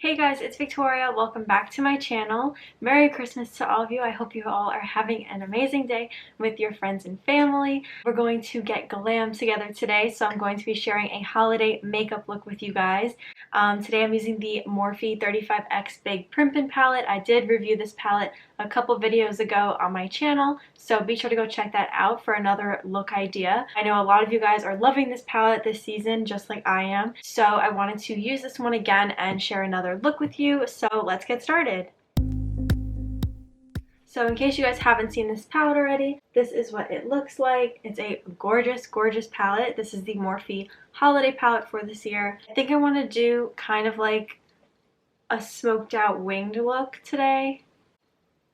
Hey guys, it's Victoria. Welcome back to my channel. Merry Christmas to all of you. I hope you all are having an amazing day with your friends and family. We're going to get glam together today, so I'm going to be sharing a holiday makeup look with you guys. Today I'm using the Morphe 35X Big Primpin palette. I did review this palette a couple videos ago on my channel, so be sure to go check that out for another look idea. I know a lot of you guys are loving this palette this season, just like I am, so I wanted to use this one again and share another look with you, so let's get started. So in case you guys haven't seen this palette already, this is what it looks like. It's a gorgeous, gorgeous palette. This is the Morphe holiday palette for this year. I think I want to do kind of like a smoked out winged look today,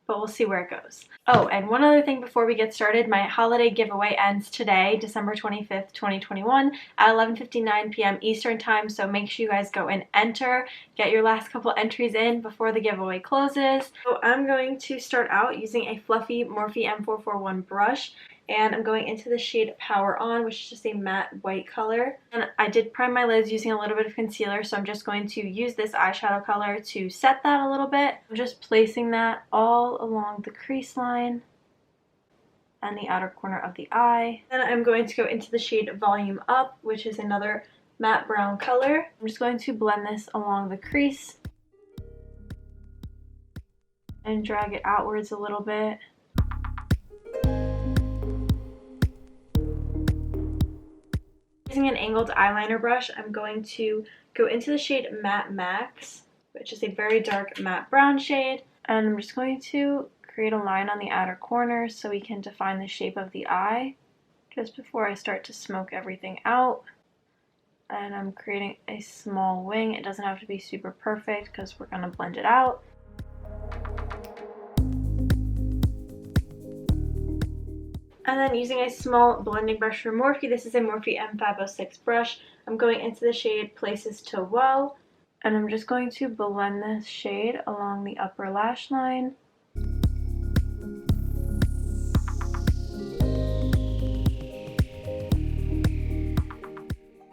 but we'll see where it goes. Oh, and one other thing before we get started, my holiday giveaway ends today, December 25th, 2021 at 11:59 p.m. Eastern time, so make sure you guys go and enter. Get your last couple entries in before the giveaway closes. So I'm going to start out using a fluffy Morphe M441 brush, and I'm going into the shade Power On, which is just a matte white color. And I did prime my lids using a little bit of concealer, so I'm just going to use this eyeshadow color to set that a little bit. I'm just placing that all along the crease line and the outer corner of the eye. Then I'm going to go into the shade Volume Up, which is another matte brown color. I'm just going to blend this along the crease and drag it outwards a little bit. Using an angled eyeliner brush, I'm going to go into the shade Matte Max, which is a very dark matte brown shade, and I'm just going to create a line on the outer corner so we can define the shape of the eye just before I start to smoke everything out. And I'm creating a small wing. It doesn't have to be super perfect because we're going to blend it out. And then using a small blending brush from Morphe, this is a Morphe M506 brush, I'm going into the shade Places to Woe, and I'm just going to blend this shade along the upper lash line.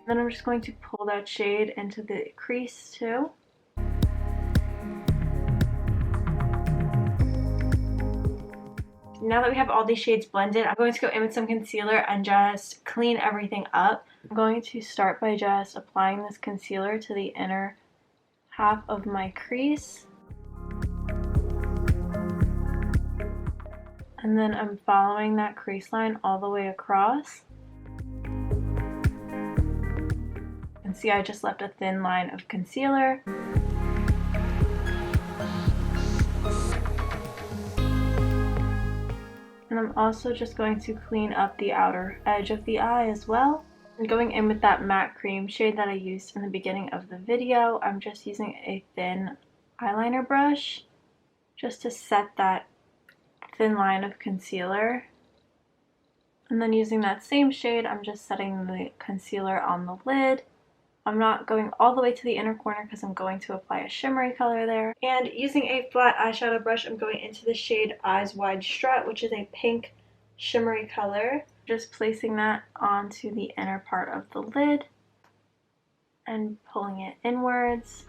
Then I'm just going to pull that shade into the crease too. Now that we have all these shades blended, I'm going to go in with some concealer and just clean everything up. I'm going to start by just applying this concealer to the inner half of my crease. And then I'm following that crease line all the way across. You can see I just left a thin line of concealer. And I'm also just going to clean up the outer edge of the eye as well. And going in with that matte cream shade that I used in the beginning of the video, I'm just using a thin eyeliner brush just to set that thin line of concealer. And then using that same shade, I'm just setting the concealer on the lid. I'm not going all the way to the inner corner because I'm going to apply a shimmery color there. And using a flat eyeshadow brush, I'm going into the shade Eyes Wide Shut, which is a pink shimmery color. Just placing that onto the inner part of the lid and pulling it inwards.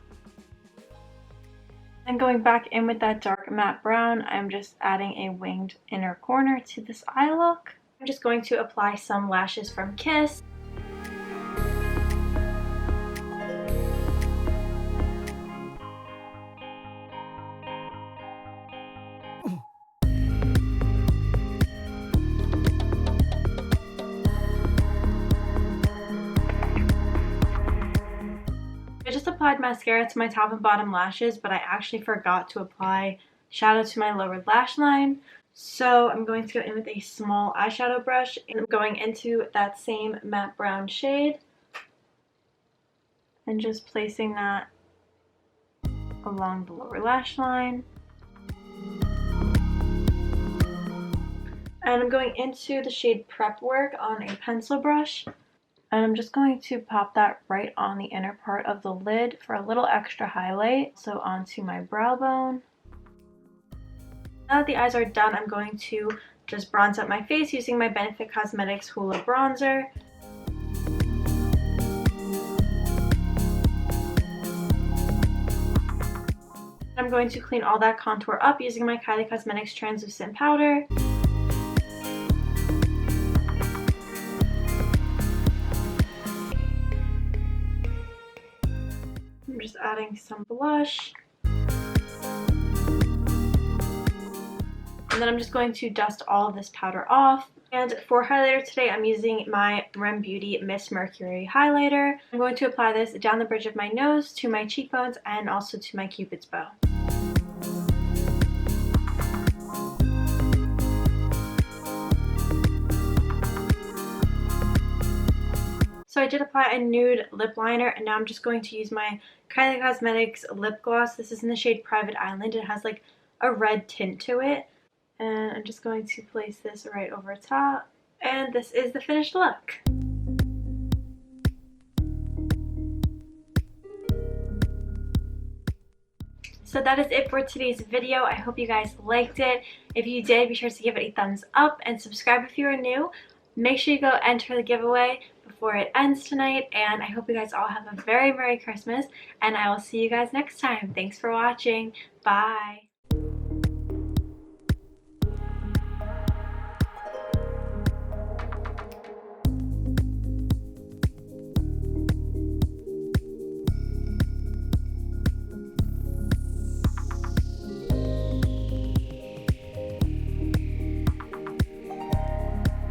And going back in with that dark matte brown, I'm just adding a winged inner corner to this eye look. I'm just going to apply some lashes from Kiss. I just applied mascara to my top and bottom lashes, but I actually forgot to apply shadow to my lower lash line. So I'm going to go in with a small eyeshadow brush, and I'm going into that same matte brown shade and just placing that along the lower lash line. And I'm going into the shade Prep Work on a pencil brush. And I'm just going to pop that right on the inner part of the lid for a little extra highlight. So onto my brow bone. Now that the eyes are done, I'm going to just bronze up my face using my Benefit Cosmetics Hoola bronzer. I'm going to clean all that contour up using my Kylie Cosmetics translucent powder. I'm just adding some blush. And then I'm just going to dust all of this powder off. And for highlighter today, I'm using my Rem Beauty Miss Mercury highlighter. I'm going to apply this down the bridge of my nose, to my cheekbones, and also to my Cupid's bow. So I did apply a nude lip liner, and now I'm just going to use my Kylie Cosmetics lip gloss. This is in the shade Private Island. It has like a red tint to it. And I'm just going to place this right over top. And this is the finished look. So that is it for today's video. I hope you guys liked it. If you did, be sure to give it a thumbs up and subscribe if you are new. Make sure you go enter the giveaway before it ends tonight. And I hope you guys all have a very Merry Christmas. And I will see you guys next time. Thanks for watching. Bye.